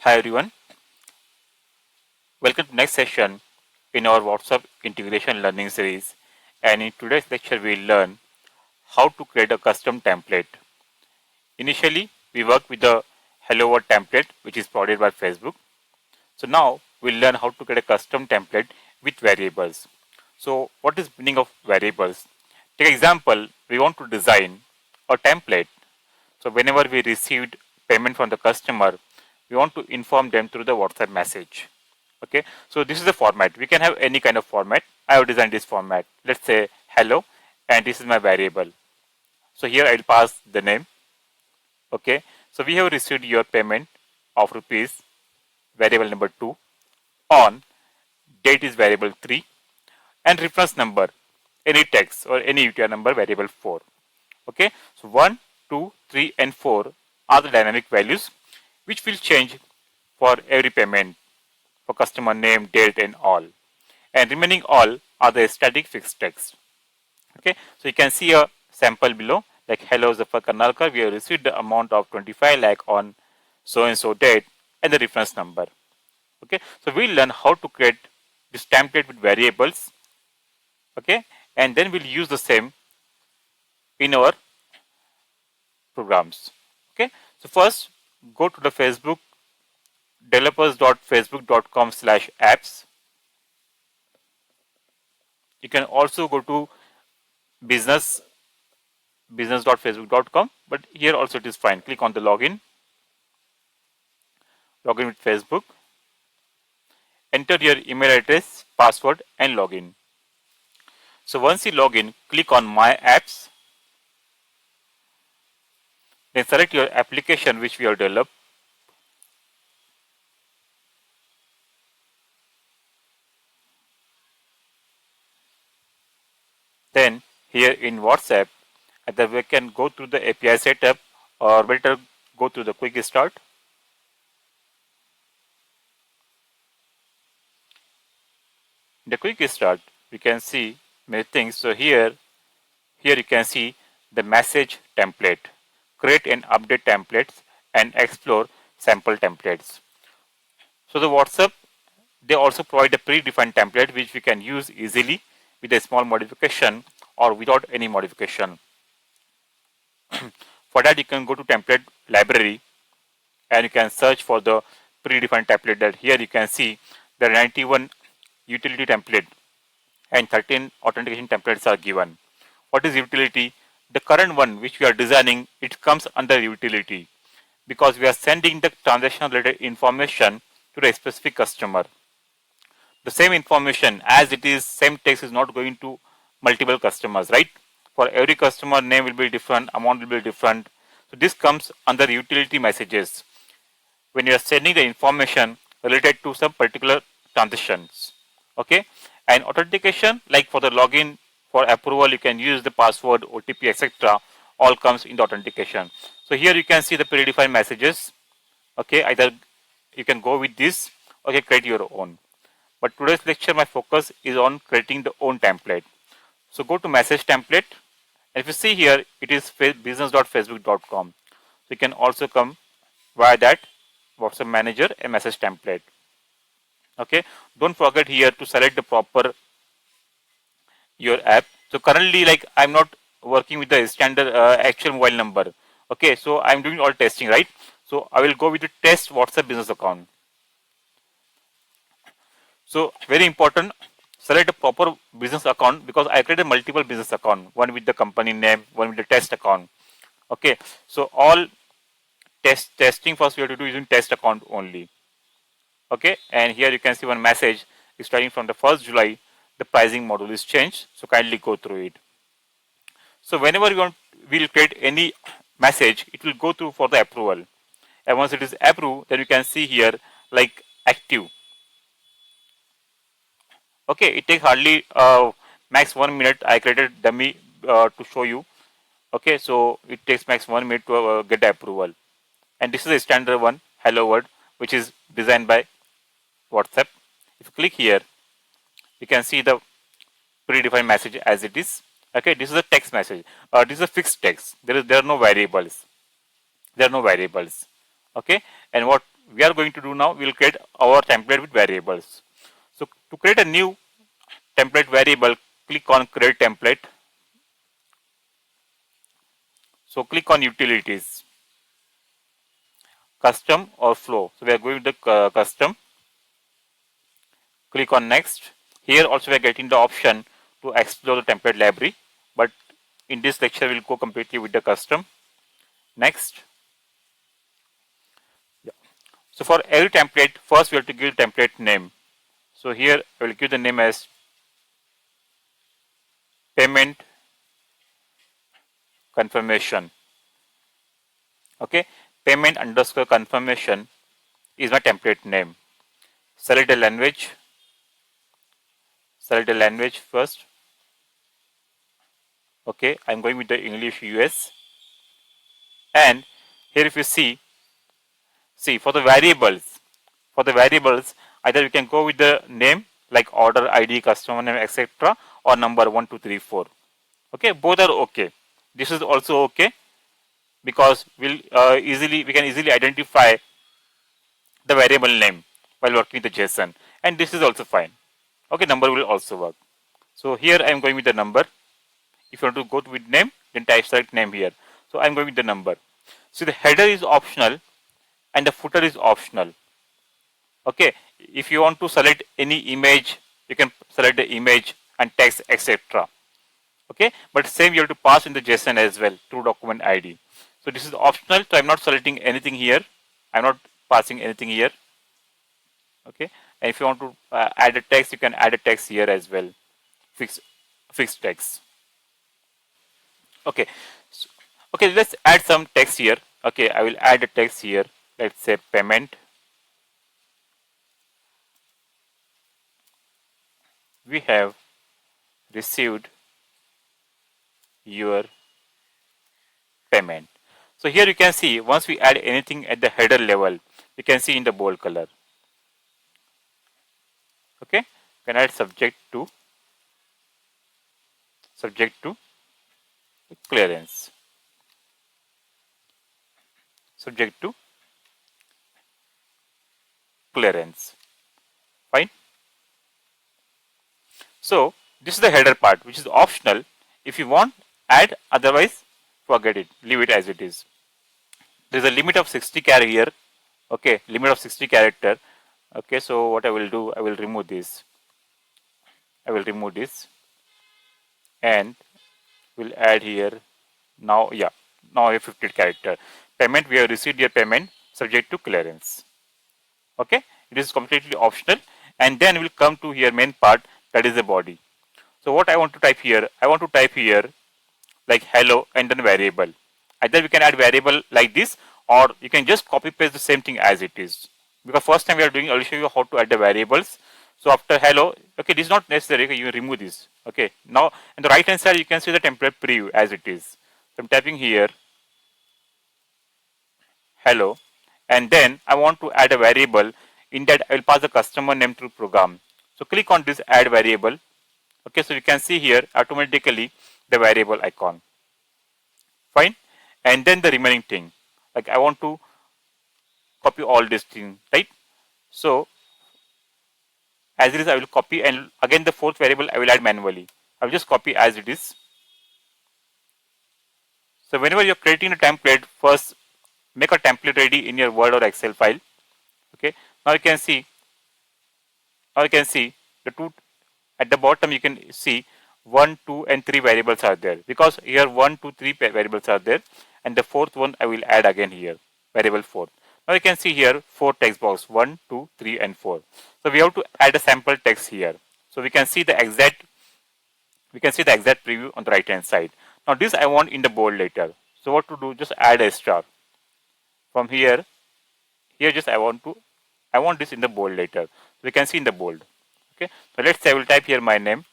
Hi everyone, welcome to next session in our WhatsApp integration learning series. And in today's lecture, we'll learn how to create a custom template. Initially, we work with the Hello World template, which is provided by Facebook. So now we'll learn how to create a custom template with variables. So what is meaning of variables? Take example, we want to design a template. So whenever we received payment from the customer, we want to inform them through the WhatsApp message. Okay, so this is the format. We can have any kind of format. I have designed this format. Let's say hello, and this is my variable. So here I'll pass the name. Okay, so we have received your payment of rupees, variable number 2, on date is variable 3, and reference number, any text or any UTR number, variable 4. Okay, so 1, 2, 3, and 4 are the dynamic values which will change for every payment for customer name, date, and all. And remaining all are the static fixed text. Okay, so you can see a sample below, like hello Zafar Karnalkar, we have received the amount of 25 lakh on so and so date and the reference number. Okay, so we'll learn how to create this template with variables. Okay, and then we'll use the same in our programs. Okay, so first go to the Facebook developers.facebook.com/apps. You can also go to business.facebook.com, but here also it is fine. Click on the login with Facebook, enter your email address, password, and login. So once you log in, click on my apps, then select your application which we have developed. Then here in WhatsApp, either we can go through the API setup or better go through the quick start. In the quick start, we can see many things. So here you can see the message template, create and update templates, and explore sample templates. So the WhatsApp, they also provide a predefined template which we can use easily with a small modification or without any modification. For that, you can go to template library and you can search for the predefined template. That here you can see the 91 utility template and 13 authentication templates are given. What is utility? The current one which we are designing, it comes under utility because we are sending the transaction related information to a specific customer. The same information as it is, same text is not going to multiple customers, right? For every customer, name will be different, amount will be different. So this comes under utility messages when you are sending the information related to some particular transactions. Okay, and authentication, like for the login, for approval, you can use the password, OTP, etc. All comes in the authentication. So here you can see the predefined messages. Okay, either you can go with this, okay, create your own. But today's lecture, my focus is on creating the own template. So go to message template. And if you see here, it is business.facebook.com. So you can also come via that WhatsApp manager and message template. Okay, don't forget here to select the proper your app. So currently, like I'm not working with the standard actual mobile number. Okay, so I'm doing all testing, right? So I will go with the test WhatsApp business account. So very important, select a proper business account because I created multiple business account, one with the company name, one with the test account. Okay, so all testing first we have to do using test account only. Okay, and here you can see one message starting from the 1st July, the pricing module is changed. So kindly go through it. So whenever we'll create any message, it will go through for the approval. And once it is approved, then you can see here like active. Okay, it takes hardly max 1 minute. I created dummy to show you. Okay, so it takes max 1 minute to get the approval. And this is a standard one, hello world, which is designed by WhatsApp. If you click here, you can see the predefined message as it is. Okay, this is a text message. This is a fixed text. There are no variables. There are no variables. Okay, and what we are going to do now, we will create our template with variables. So to create a new template variable, click on create template. So click on utilities, custom or flow. So we are going to the custom. Click on next. Here also we are getting the option to explore the template library, but in this lecture we will go completely with the custom. Next. Yeah. So for every template, first we have to give the template name. So here I will give the name as payment confirmation. Okay, payment underscore confirmation is my template name. Select the language. Select the language first. Okay, I'm going with the English US. And here if you see for the variables, either we can go with the name like order ID, customer name, etc., or number 1, 2, 3, 4. Okay, both are okay. This is also okay because we can easily identify the variable name while working with the JSON, and this is also fine. Okay, number will also work. So here I am going with the number. If you want to go with name, then type select name here. So I am going with the number. So the header is optional and the footer is optional. Okay, if you want to select any image, you can select the image and text, etc. Okay, but same you have to pass in the JSON as well through document ID. So this is optional, so I'm not selecting anything here. I'm not passing anything here. Okay, and if you want to add a text, you can add a text here as well. Fixed text. Okay, so, okay, let's add some text here. Okay, I will add a text here. Let's say payment. We have received your payment. So here you can see once we add anything at the header level, you can see in the bold color. Okay, you can add subject to clearance. Subject to clearance. Fine. So this is the header part, which is optional. If you want, add. Otherwise, forget it. Leave it as it is. There is a limit of 60 character here. Okay, limit of 60 character. Okay, so what I will do, I will remove this. I will remove this, and will add here. Now, yeah, now a 50 character. Payment, we have received your payment subject to clearance. Okay, it is completely optional. And then we'll come to here main part, that is the body. So what I want to type here, I want to type here like hello and then variable. Either we can add variable like this, or you can just copy paste the same thing as it is. Because first time we are doing, I will show you how to add the variables. So after hello, okay, this is not necessary, okay, you remove this. Okay, now on the right hand side you can see the template preview as it is. So I'm typing here hello, and then I want to add a variable. In that I will pass the customer name to program. So click on this add variable. Okay, so you can see here automatically the variable icon. Fine, and then the remaining thing, like I want to copy all this thing, right? So as it is I will copy, and again the fourth variable I will add manually. I will just copy as it is. So whenever you're creating a template, first make a template ready in your Word or Excel file. Okay, now you can see, the two at the bottom. You can see 1, 2, and 3 variables are there, because here 1, 2, 3 variables are there, and the fourth one I will add again here, variable 4. Now you can see here 4 text box, 1, 2, 3, and 4. So we have to add a sample text here. So we can see the exact preview on the right hand side. Now this I want in the bold letter. So what to do? Just add a star from here. Here just I want this in the bold letter. So we can see in the bold. Okay. So let's say I will type here my name.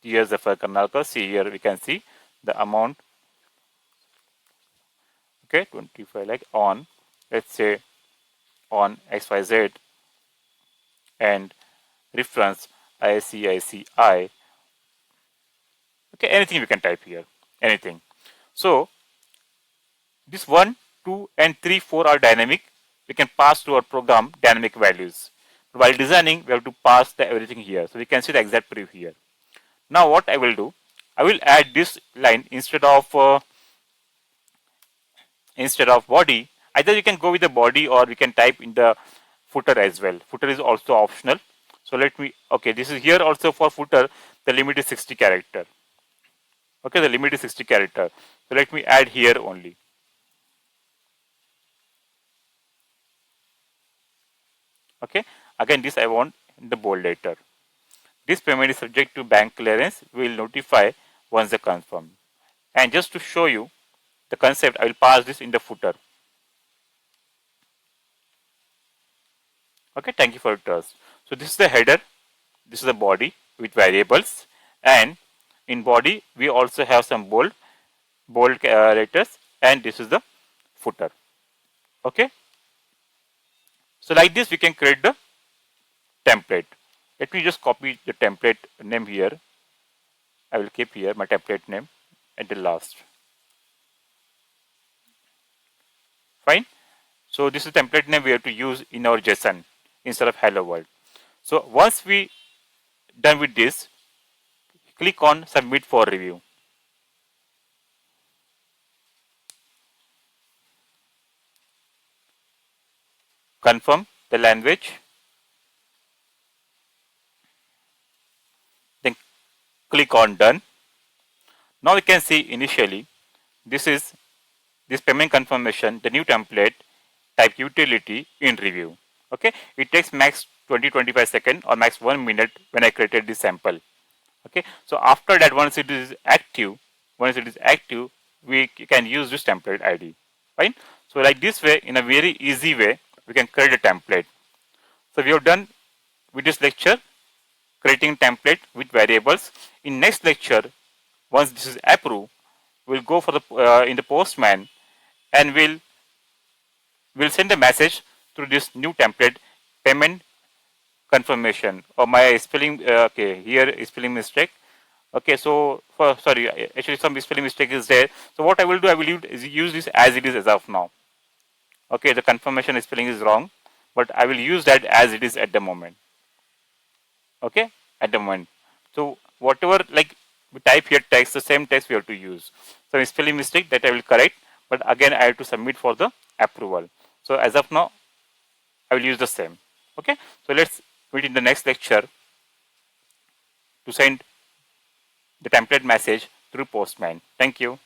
Here's the karnalkar. See here we can see the amount. Okay, 25 like on. Let's say on XYZ, and reference ICICI. Okay, anything we can type here. Anything. So this one 2 and 3, 4 are dynamic. We can pass to our program dynamic values. While designing, we have to pass the everything here. So we can see the exact proof here. Now what I will do, I will add this line instead of body. Either you can go with the body or we can type in the footer as well. Footer is also optional. So let me, okay, this is here also for footer, the limit is 60 character. Okay, the limit is 60 character. So let me add here only. Okay, again this I want in the bold letter. This payment is subject to bank clearance. We will notify once they confirm. And just to show you the concept, I will pass this in the footer. Okay, thank you for your trust. So this is the header, this is the body with variables, and in body we also have some bold letters, and this is the footer. Okay, so like this we can create the template. Let me just copy the template name here. I will keep here my template name at the last. Fine. So this is the template name we have to use in our JSON instead of hello world. So once we done with this, click on submit for review. Confirm the language, then click on done. Now we can see initially this is this payment confirmation, the new template type utility in review. Okay, it takes max 20-25 seconds or max 1 minute when I created this sample. Okay, so after that, once it is active, we can use this template ID. Fine. So like this way, in a very easy way, we can create a template. So we have done with this lecture creating template with variables. In next lecture, once this is approved, we'll go for the in the postman, and we'll send a message through this new template payment confirmation. Or my spelling, okay, here is spelling mistake. Okay, so for sorry, actually some spelling mistake is there. So what I will do, I will use this as it is as of now. Okay, the confirmation spelling is wrong, but I will use that as it is at the moment. Okay, at the moment. So whatever, like we type here text, the same text we have to use. So spelling mistake that I will correct, but again I have to submit for the approval. So as of now, I will use the same. Okay, so let's meet in the next lecture to send the template message through Postman. Thank you.